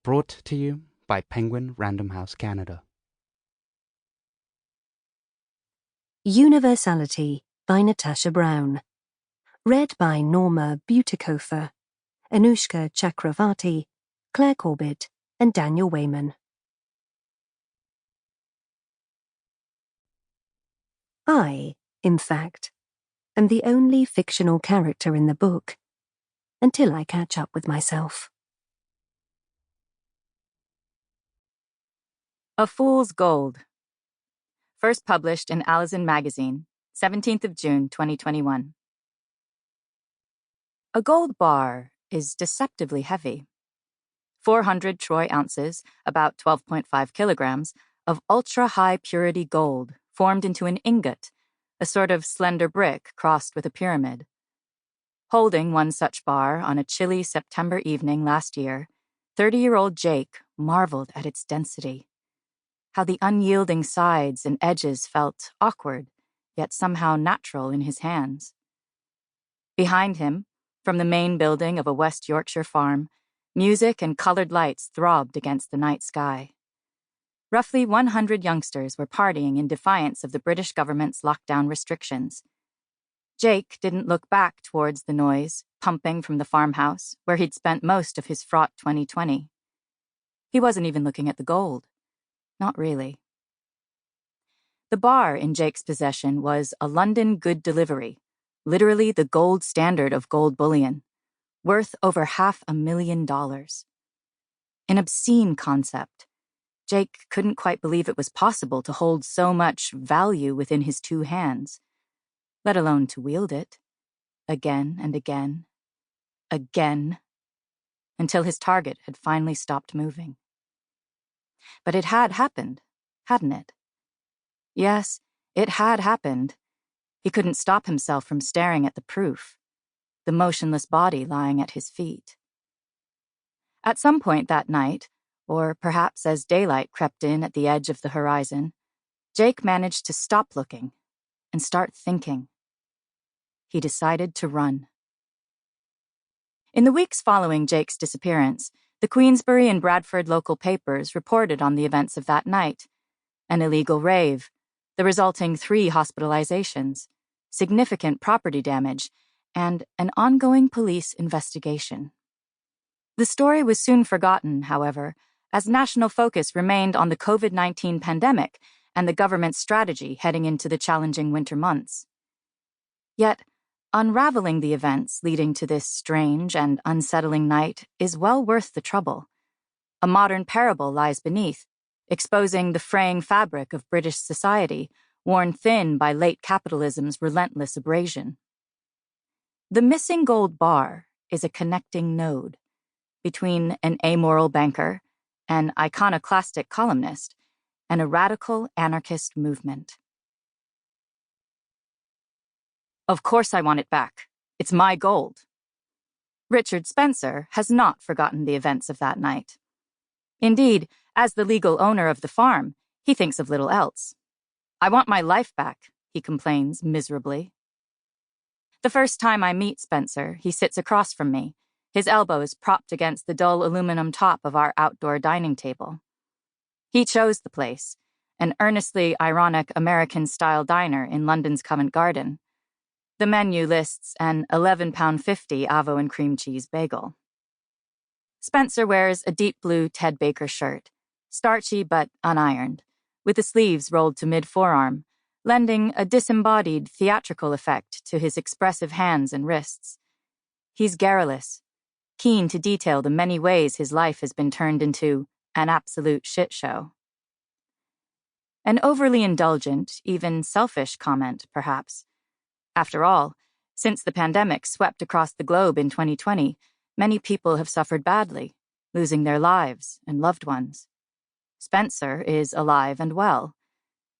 Brought to you by Penguin Random House Canada. Universality by Natasha Brown. Read by Norma Butikofer, Anushka Chakravarti, Claire Corbett, and Daniel Wayman. I, in fact, am the only fictional character in the book, until I catch up with myself. A Fool's Gold. First published in Alison Magazine, 17th of June, 2021. A gold bar is deceptively heavy. 400 troy ounces, about 12.5 kilograms, of ultra-high purity gold formed into an ingot, a sort of slender brick crossed with a pyramid. Holding one such bar on a chilly September evening last year, 30-year-old Jake marveled at its density. How the unyielding sides and edges felt awkward, yet somehow natural in his hands. Behind him, from the main building of a West Yorkshire farm, music and colored lights throbbed against the night sky. Roughly 100 youngsters were partying in defiance of the British government's lockdown restrictions. Jake didn't look back towards the noise, pumping from the farmhouse, where he'd spent most of his fraught 2020. He wasn't even looking at the gold. Not really. The bar in Jake's possession was a London good delivery, literally the gold standard of gold bullion, worth over $500,000. An obscene concept. Jake couldn't quite believe it was possible to hold so much value within his two hands, let alone to wield it, again and again, until his target had finally stopped moving. But it had happened, hadn't it? Yes, it had happened. He couldn't stop himself from staring at the proof, the motionless body lying at his feet. At some point that night, or perhaps as daylight crept in at the edge of the horizon, Jake managed to stop looking and start thinking. He decided to run. In the weeks following Jake's disappearance, the Queensbury and Bradford local papers reported on the events of that night: an illegal rave, the resulting 3 hospitalizations, significant property damage, and an ongoing police investigation. The story was soon forgotten, however, as national focus remained on the COVID-19 pandemic and the government's strategy heading into the challenging winter months. Yet, unraveling the events leading to this strange and unsettling night is well worth the trouble. A modern parable lies beneath, exposing the fraying fabric of British society, worn thin by late capitalism's relentless abrasion. The missing gold bar is a connecting node between an amoral banker, an iconoclastic columnist, and a radical anarchist movement. Of course I want it back. It's my gold. Richard Spencer has not forgotten the events of that night. Indeed, as the legal owner of the farm, he thinks of little else. I want my life back, he complains miserably. The first time I meet Spencer, he sits across from me, his elbows propped against the dull aluminum top of our outdoor dining table. He chose the place, an earnestly ironic American-style diner in London's Covent Garden. The menu lists an £11.50 avo and cream cheese bagel. Spencer wears a deep blue Ted Baker shirt, starchy but unironed, with the sleeves rolled to mid-forearm, lending a disembodied theatrical effect to his expressive hands and wrists. He's garrulous, keen to detail the many ways his life has been turned into an absolute shit show. An overly indulgent, even selfish comment, perhaps. After all, since the pandemic swept across the globe in 2020, many people have suffered badly, losing their lives and loved ones. Spencer is alive and well.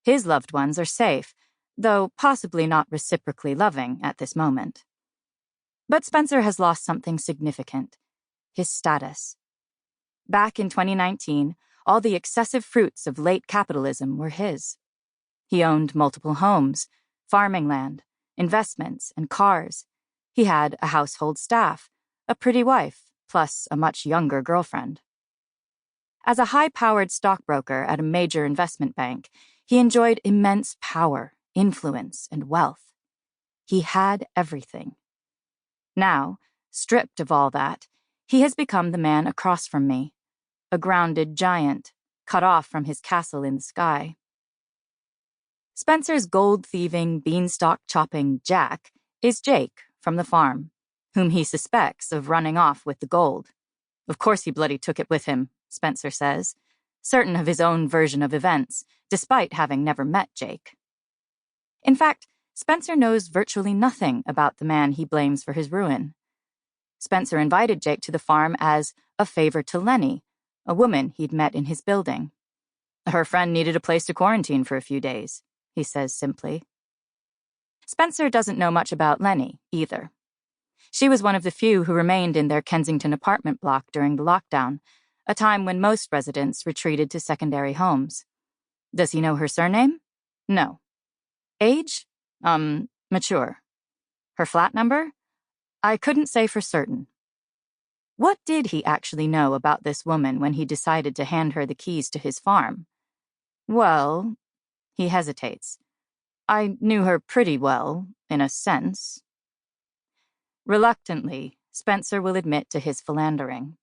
His loved ones are safe, though possibly not reciprocally loving at this moment. But Spencer has lost something significant: his status. Back in 2019, all the excessive fruits of late capitalism were his. He owned multiple homes, farming land, investments, and cars. He had a household staff, a pretty wife, plus a much younger girlfriend. As a high-powered stockbroker at a major investment bank, he enjoyed immense power, influence, and wealth. He had everything. Now, stripped of all that, he has become the man across from me, a grounded giant, cut off from his castle in the sky. Spencer's gold-thieving, beanstalk-chopping Jack is Jake from the farm, whom he suspects of running off with the gold. Of course he bloody took it with him, Spencer says, certain of his own version of events, despite having never met Jake. In fact, Spencer knows virtually nothing about the man he blames for his ruin. Spencer invited Jake to the farm as a favor to Lenny, a woman he'd met in his building. Her friend needed a place to quarantine for a few days, he says simply. Spencer doesn't know much about Lenny, either. She was one of the few who remained in their Kensington apartment block during the lockdown, a time when most residents retreated to secondary homes. Does he know her surname? No. Age? Mature. Her flat number? I couldn't say for certain. What did he actually know about this woman when he decided to hand her the keys to his farm? Well, he hesitates. I knew her pretty well, in a sense. Reluctantly, Spencer will admit to his philandering.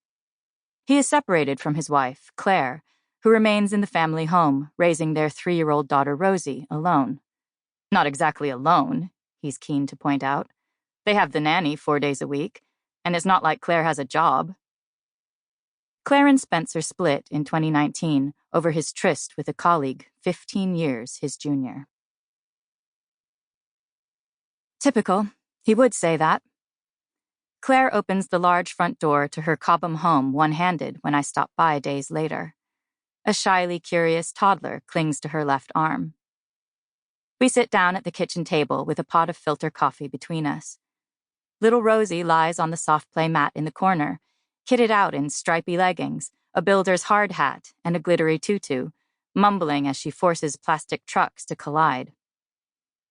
He is separated from his wife, Claire, who remains in the family home, raising their 3-year-old daughter Rosie alone. Not exactly alone, he's keen to point out. They have the nanny 4 days a week, and it's not like Claire has a job. Claire and Spencer split in 2019 over his tryst with a colleague 15 years his junior. Typical, he would say that. Claire opens the large front door to her Cobham home one-handed when I stop by days later. A shyly curious toddler clings to her left arm. We sit down at the kitchen table with a pot of filter coffee between us. Little Rosie lies on the soft play mat in the corner, kitted out in stripy leggings, a builder's hard hat, and a glittery tutu, mumbling as she forces plastic trucks to collide.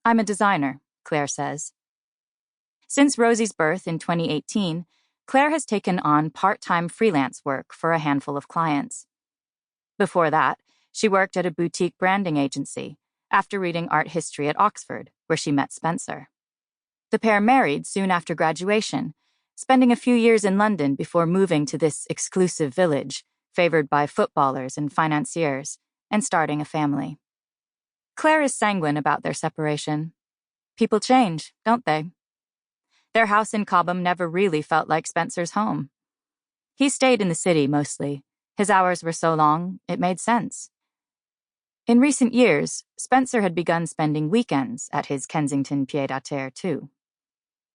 I'm a designer, Claire says. Since Rosie's birth in 2018, Claire has taken on part-time freelance work for a handful of clients. Before that, she worked at a boutique branding agency, after reading art history at Oxford, where she met Spencer. The pair married soon after graduation, spending a few years in London before moving to this exclusive village, favored by footballers and financiers, and starting a family. Claire is sanguine about their separation. People change, don't they? Their house in Cobham never really felt like Spencer's home. He stayed in the city mostly. His hours were so long, it made sense. In recent years, Spencer had begun spending weekends at his Kensington pied-à-terre too.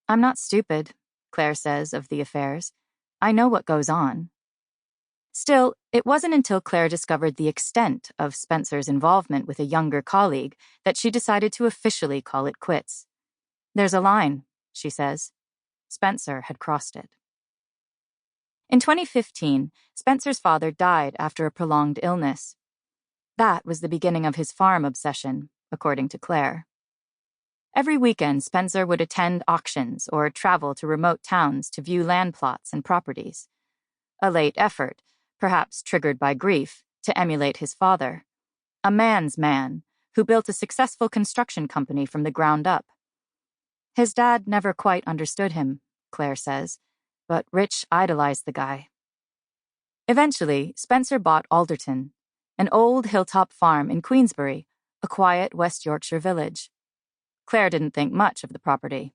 I'm not stupid, Claire says of the affairs. I know what goes on. Still, it wasn't until Claire discovered the extent of Spencer's involvement with a younger colleague that she decided to officially call it quits. There's a line, she says. Spencer had crossed it. In 2015, Spencer's father died after a prolonged illness. That was the beginning of his farm obsession, according to Claire. Every weekend, Spencer would attend auctions or travel to remote towns to view land plots and properties. A late effort, perhaps triggered by grief, to emulate his father. A man's man, who built a successful construction company from the ground up. His dad never quite understood him, Claire says, but Rich idolized the guy. Eventually, Spencer bought Alderton, an old hilltop farm in Queensbury, a quiet West Yorkshire village. Claire didn't think much of the property.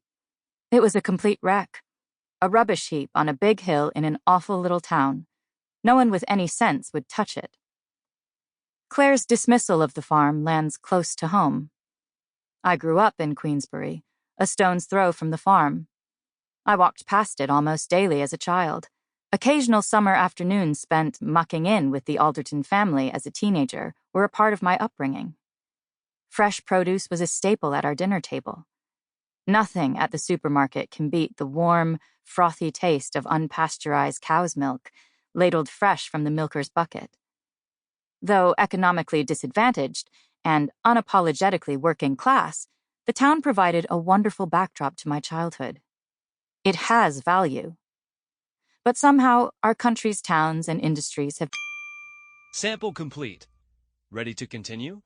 It was a complete wreck. A rubbish heap on a big hill in an awful little town. No one with any sense would touch it. Claire's dismissal of the farm lands close to home. I grew up in Queensbury, a stone's throw from the farm. I walked past it almost daily as a child. Occasional summer afternoons spent mucking in with the Alderton family as a teenager were a part of my upbringing. Fresh produce was a staple at our dinner table. Nothing at the supermarket can beat the warm, frothy taste of unpasteurized cow's milk, ladled fresh from the milker's bucket. Though economically disadvantaged and unapologetically working class, the town provided a wonderful backdrop to my childhood. It has value. But somehow, our country's towns and industries have... Sample complete. Ready to continue?